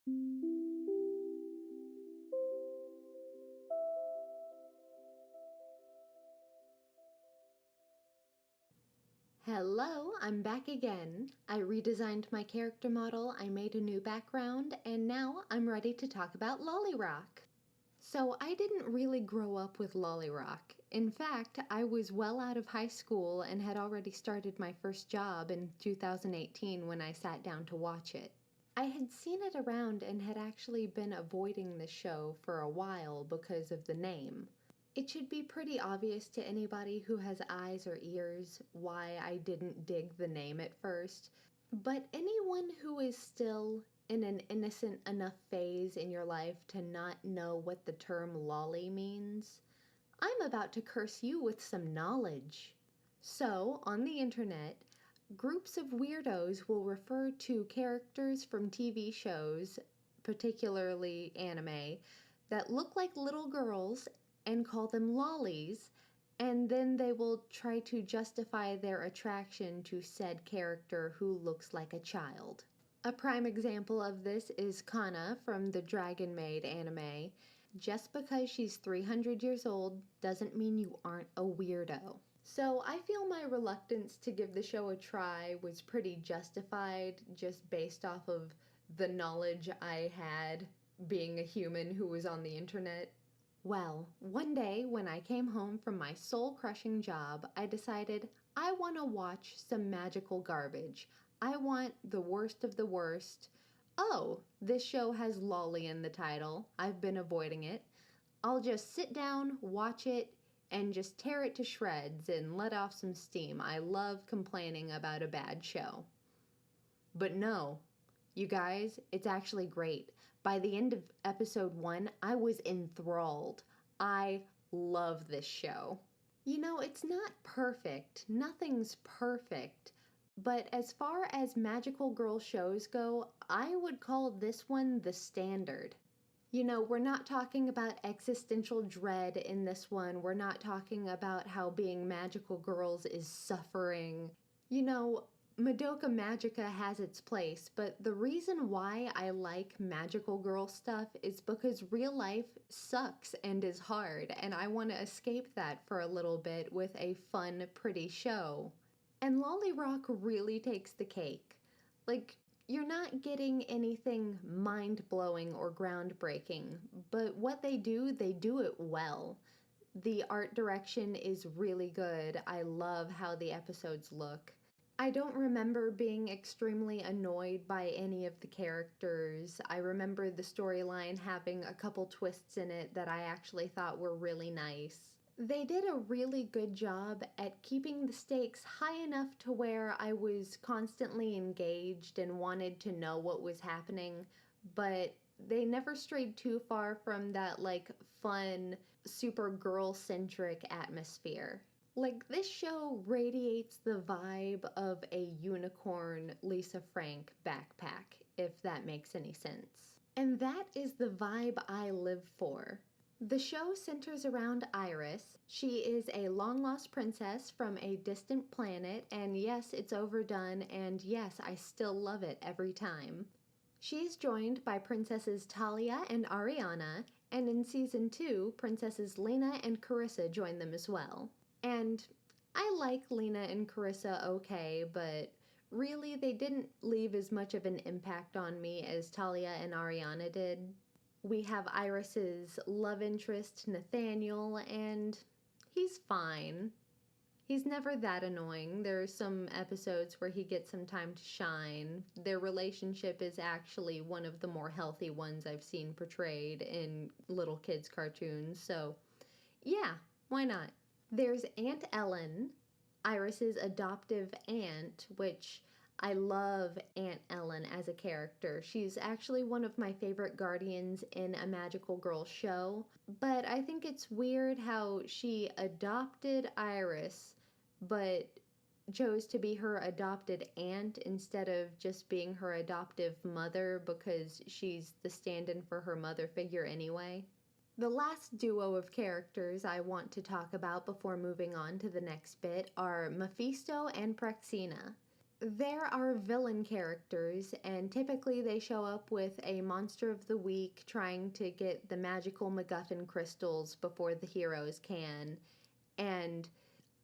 Hello, I'm back again. I redesigned my character model, I made a new background, and now I'm ready to talk about LoliRock. So I didn't really grow up with LoliRock. In fact, I was well out of high school and had already started my first job in 2018 when I sat down to watch it. I had seen it around and had actually been avoiding the show for a while because of the name. It should be pretty obvious to anybody who has eyes or ears why I didn't dig the name at first, but anyone who is still in an innocent enough phase in your life to not know what the term lolly means, I'm about to curse you with some knowledge. So, on the internet, groups of weirdos will refer to characters from TV shows, particularly anime, that look like little girls and call them lollies, and then they will try to justify their attraction to said character who looks like a child. A prime example of this is Kana from the Dragon Maid anime. Just because she's 300 years old doesn't mean you aren't a weirdo. So I feel my reluctance to give the show a try was pretty justified just based off of the knowledge I had being a human who was on the internet. Well, one day when I came home from my soul-crushing job, I decided I want to watch some magical garbage. I want the worst of the worst. Oh, this show has lolly in the title. I've been avoiding it. I'll just sit down, watch it, and just tear it to shreds and let off some steam. I love complaining about a bad show. But no. You guys, it's actually great. By the end of episode 1, I was enthralled. I love this show. You know, it's not perfect. Nothing's perfect. But as far as magical girl shows go, I would call this one the standard. You know, we're not talking about existential dread in this one. We're not talking about how being magical girls is suffering. You know, Madoka Magica has its place, but the reason why I like magical girl stuff is because real life sucks and is hard, and I want to escape that for a little bit with a fun, pretty show. And LoliRock really takes the cake. Like, you're not getting anything mind-blowing or groundbreaking, but what they do it well. The art direction is really good. I love how the episodes look. I don't remember being extremely annoyed by any of the characters. I remember the storyline having a couple twists in it that I actually thought were really nice. They did a really good job at keeping the stakes high enough to where I was constantly engaged and wanted to know what was happening, but they never strayed too far from that, like, fun, super girl-centric atmosphere. Like, this show radiates the vibe of a unicorn Lisa Frank backpack, if that makes any sense. And that is the vibe I live for. The show centers around Iris. She is a long-lost princess from a distant planet, and yes, it's overdone, and yes, I still love it every time. She's joined by Princesses Talia and Ariana, and in Season 2, Princesses Lena and Carissa join them as well. And I like Lena and Carissa okay, but really they didn't leave as much of an impact on me as Talia and Ariana did. We have Iris's love interest, Nathaniel, and he's fine. He's never that annoying. There are some episodes where he gets some time to shine. Their relationship is actually one of the more healthy ones I've seen portrayed in little kids' cartoons, so yeah, why not? There's Aunt Ellen, Iris's adoptive aunt, which I love Aunt Ellen as a character. She's actually one of my favorite guardians in a magical girl show, but I think it's weird how she adopted Iris, but chose to be her adopted aunt instead of just being her adoptive mother because she's the stand-in for her mother figure anyway. The last duo of characters I want to talk about before moving on to the next bit are Mephisto and Praxina. There are villain characters, and typically they show up with a monster of the week trying to get the magical MacGuffin crystals before the heroes can. And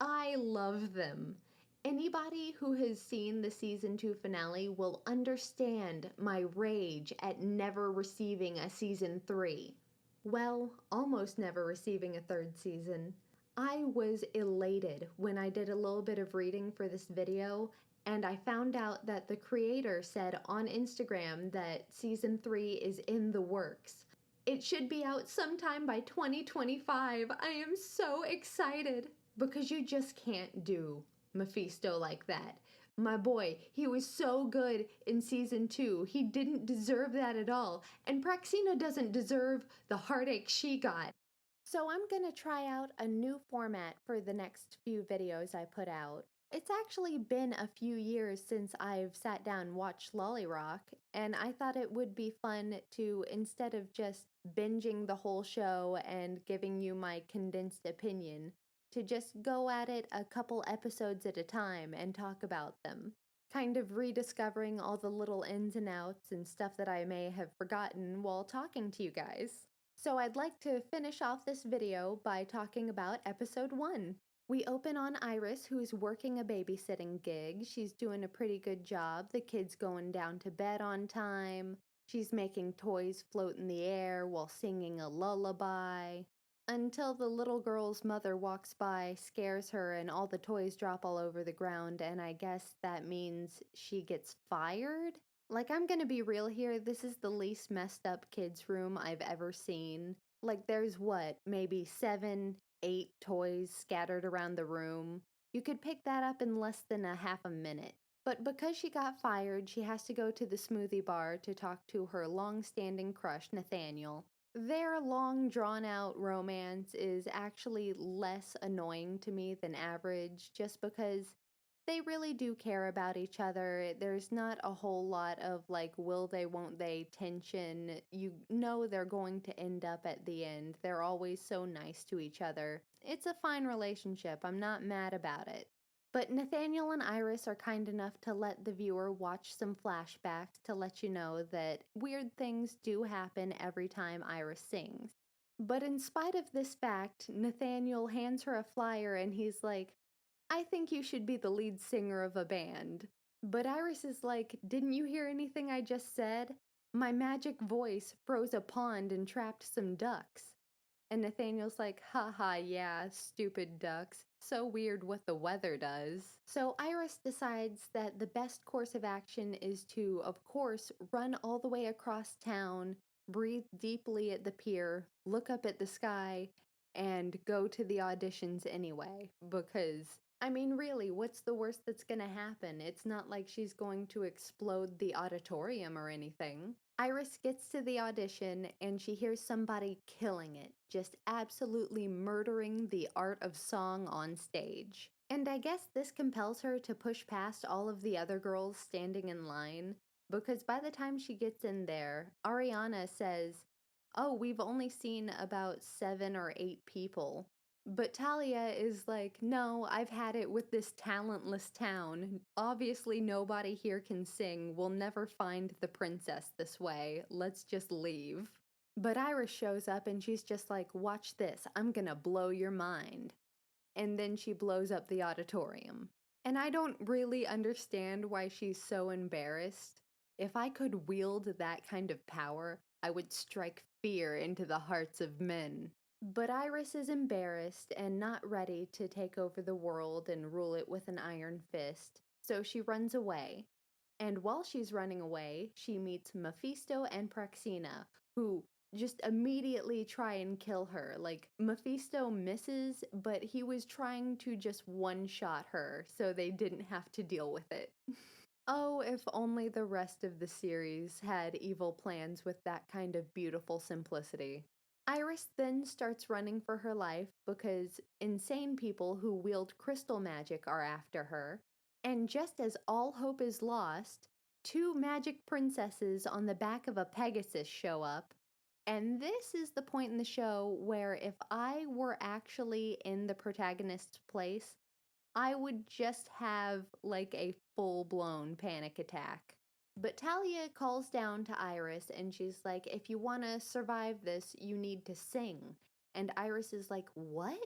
I love them. Anybody who has seen the season 2 finale will understand my rage at never receiving a season 3. Well, almost never receiving a third season. I was elated when I did a little bit of reading for this video and I found out that the creator said on Instagram that season 3 is in the works. It should be out sometime by 2025. I am so excited because you just can't do Mephisto like that. My boy, he was so good in season 2. He didn't deserve that at all. And Praxina doesn't deserve the heartache she got. So I'm going to try out a new format for the next few videos I put out. It's actually been a few years since I've sat down and watched LoliRock, and I thought it would be fun to, instead of just binging the whole show and giving you my condensed opinion, to just go at it a couple episodes at a time and talk about them. Kind of rediscovering all the little ins and outs and stuff that I may have forgotten while talking to you guys. So I'd like to finish off this video by talking about episode 1. We open on Iris, who's working a babysitting gig. She's doing a pretty good job. The kid's going down to bed on time. She's making toys float in the air while singing a lullaby. Until the little girl's mother walks by, scares her, and all the toys drop all over the ground, and I guess that means she gets fired? Like, I'm gonna be real here, this is the least messed up kids' room I've ever seen. Like, there's what, maybe 7, 8 toys scattered around the room. You could pick that up in less than a half a minute. But because she got fired, she has to go to the smoothie bar to talk to her long-standing crush, Nathaniel. Their long, drawn-out romance is actually less annoying to me than average, just because they really do care about each other. There's not a whole lot of like, will they, won't they tension. You know they're going to end up at the end. They're always so nice to each other. It's a fine relationship. I'm not mad about it. But Nathaniel and Iris are kind enough to let the viewer watch some flashbacks to let you know that weird things do happen every time Iris sings. But in spite of this fact, Nathaniel hands her a flyer and he's like, I think you should be the lead singer of a band. But Iris is like, didn't you hear anything I just said? My magic voice froze a pond and trapped some ducks. And Nathaniel's like, haha, yeah, stupid ducks. So weird what the weather does. So Iris decides that the best course of action is to, of course, run all the way across town, breathe deeply at the pier, look up at the sky, and go to the auditions anyway. Because, I mean, really, what's the worst that's gonna happen? It's not like she's going to explode the auditorium or anything. Iris gets to the audition and she hears somebody killing it, just absolutely murdering the art of song on stage. And I guess this compels her to push past all of the other girls standing in line, because by the time she gets in there, Ariana says, oh, we've only seen about 7 or 8 people. But Talia is like, no, I've had it with this talentless town. Obviously, nobody here can sing. We'll never find the princess this way. Let's just leave. But Iris shows up and she's just like, watch this. I'm gonna blow your mind. And then she blows up the auditorium. And I don't really understand why she's so embarrassed. If I could wield that kind of power, I would strike fear into the hearts of men. But Iris is embarrassed and not ready to take over the world and rule it with an iron fist, so she runs away. And while she's running away, she meets Mephisto and Praxina, who just immediately try and kill her. Like, Mephisto misses, but he was trying to just one-shot her, so they didn't have to deal with it. Oh, if only the rest of the series had evil plans with that kind of beautiful simplicity. Iris then starts running for her life because insane people who wield crystal magic are after her. And just as all hope is lost, 2 magic princesses on the back of a Pegasus show up. And this is the point in the show where if I were actually in the protagonist's place, I would just have like a full-blown panic attack. But Talia calls down to Iris and she's like, if you want to survive this, you need to sing. And Iris is like, what?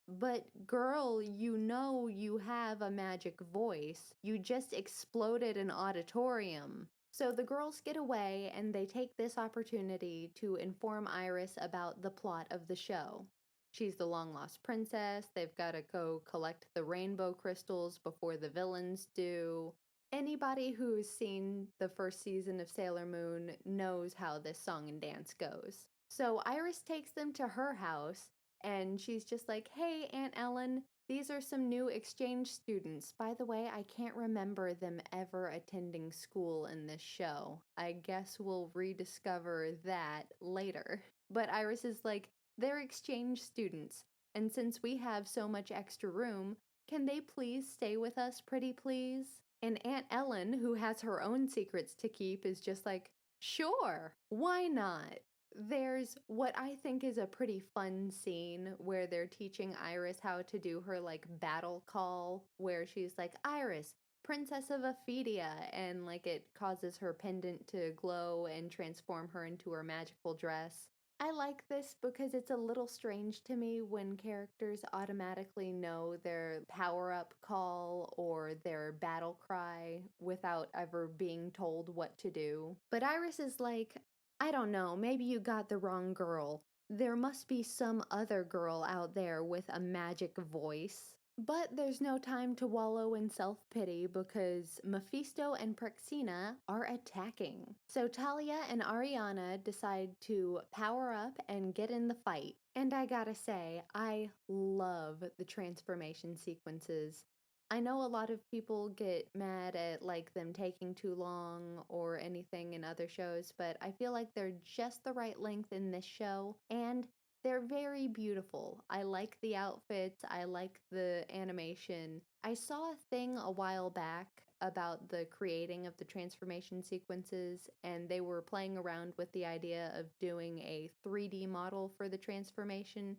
But girl, you know you have a magic voice. You just exploded an auditorium. So the girls get away and they take this opportunity to inform Iris about the plot of the show. She's the long lost princess. They've got to go collect the rainbow crystals before the villains do. Anybody who's seen the first season of Sailor Moon knows how this song and dance goes. So Iris takes them to her house and she's just like, hey, Aunt Ellen, these are some new exchange students. By the way, I can't remember them ever attending school in this show. I guess we'll rediscover that later. But Iris is like, they're exchange students. And since we have so much extra room, can they please stay with us, pretty please? And Aunt Ellen, who has her own secrets to keep, is just like, sure, why not? There's what I think is a pretty fun scene where they're teaching Iris how to do her like battle call, where she's like, Iris, Princess of Ephedia, and like it causes her pendant to glow and transform her into her magical dress. I like this because it's a little strange to me when characters automatically know their power up call or their battle cry without ever being told what to do. But Iris is like, I don't know, maybe you got the wrong girl. There must be some other girl out there with a magic voice. But there's no time to wallow in self-pity because Mephisto and Praxina are attacking. So Talia and Ariana decide to power up and get in the fight. And I gotta say, I love the transformation sequences. I know a lot of people get mad at like them taking too long or anything in other shows, but I feel like they're just the right length in this show and they're very beautiful. I like the outfits, I like the animation. I saw a thing a while back about the creating of the transformation sequences, and they were playing around with the idea of doing a 3D model for the transformation.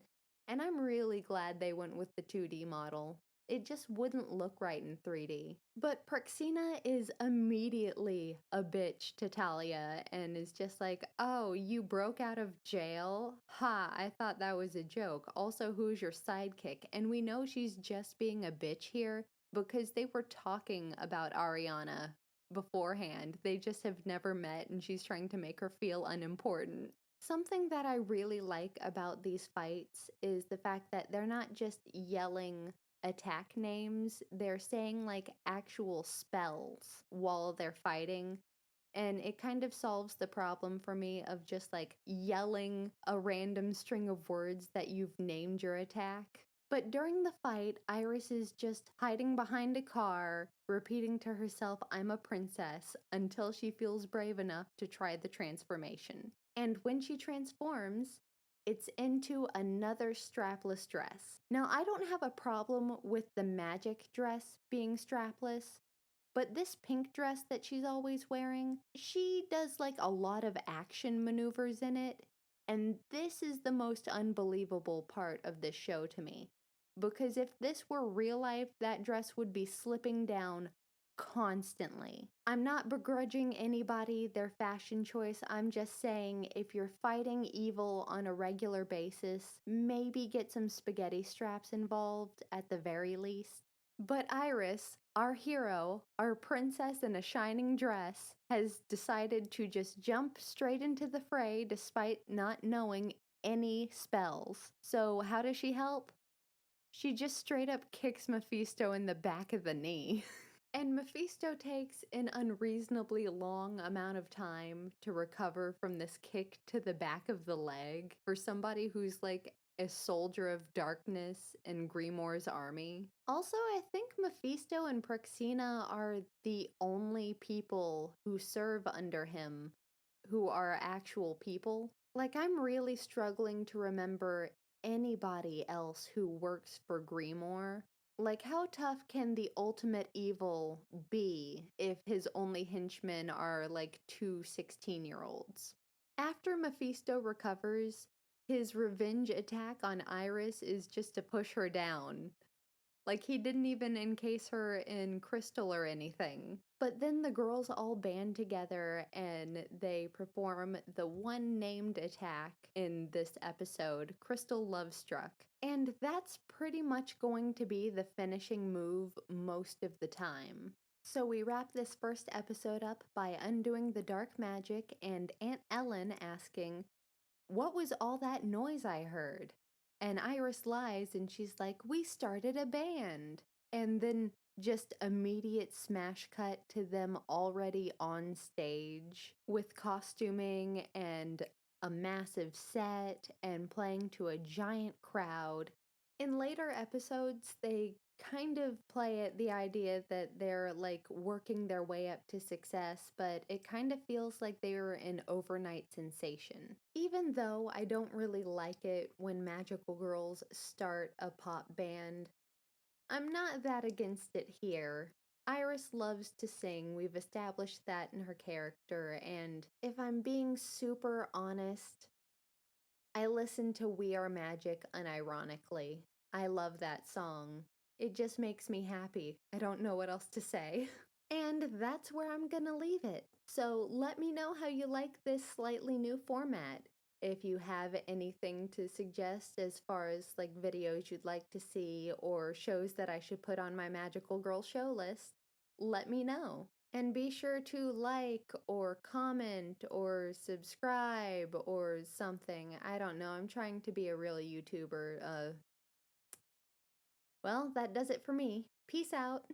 And I'm really glad they went with the 2D model. It just wouldn't look right in 3D. But Praxina is immediately a bitch to Talia and is just like, oh, you broke out of jail? Ha, I thought that was a joke. Also, who's your sidekick? And we know she's just being a bitch here because they were talking about Ariana beforehand. They just have never met and she's trying to make her feel unimportant. Something that I really like about these fights is the fact that they're not just yelling attack names, they're saying like actual spells while they're fighting. And it kind of solves the problem for me of just like yelling a random string of words that you've named your attack. But during the fight, Iris is just hiding behind a car, repeating to herself, I'm a princess, until she feels brave enough to try the transformation. And when she transforms, it's into another strapless dress. Now, I don't have a problem with the magic dress being strapless, but this pink dress that she's always wearing, she does like a lot of action maneuvers in it. And this is the most unbelievable part of this show to me. Because if this were real life, that dress would be slipping down constantly. I'm not begrudging anybody their fashion choice. I'm just saying if you're fighting evil on a regular basis, maybe get some spaghetti straps involved at the very least. But Iris, our hero, our princess in a shining dress, has decided to just jump straight into the fray despite not knowing any spells. So, how does she help? She just straight up kicks Mephisto in the back of the knee. And Mephisto takes an unreasonably long amount of time to recover from this kick to the back of the leg for somebody who's like a soldier of darkness in Grimoire's army. Also, I think Mephisto and Praxina are the only people who serve under him who are actual people. Like, I'm really struggling to remember anybody else who works for Grimoire. Like, how tough can the ultimate evil be if his only henchmen are like two 16-year-olds? After Mephisto recovers, his revenge attack on Iris is just to push her down. Like he didn't even encase her in crystal or anything. But then the girls all band together and they perform the one named attack in this episode, Crystal Lovestruck. And that's pretty much going to be the finishing move most of the time. So we wrap this first episode up by undoing the dark magic and Aunt Ellen asking, "What was all that noise I heard?" And Iris lies and she's like, "We started a band." And then just immediate smash cut to them already on stage with costuming and a massive set and playing to a giant crowd. In later episodes, they kind of play at the idea that they're like working their way up to success, but it kind of feels like they're an overnight sensation. Even though I don't really like it when magical girls start a pop band, I'm not that against it here. Iris loves to sing, we've established that in her character, and if I'm being super honest, I listen to We Are Magic unironically. I love that song. It just makes me happy. I don't know what else to say. And that's where I'm gonna leave it. So let me know how you like this slightly new format. If you have anything to suggest as far as like videos you'd like to see or shows that I should put on my Magical Girl show list, let me know. And be sure to like or comment or subscribe or something. I don't know. I'm trying to be a real YouTuber. Well, that does it for me. Peace out.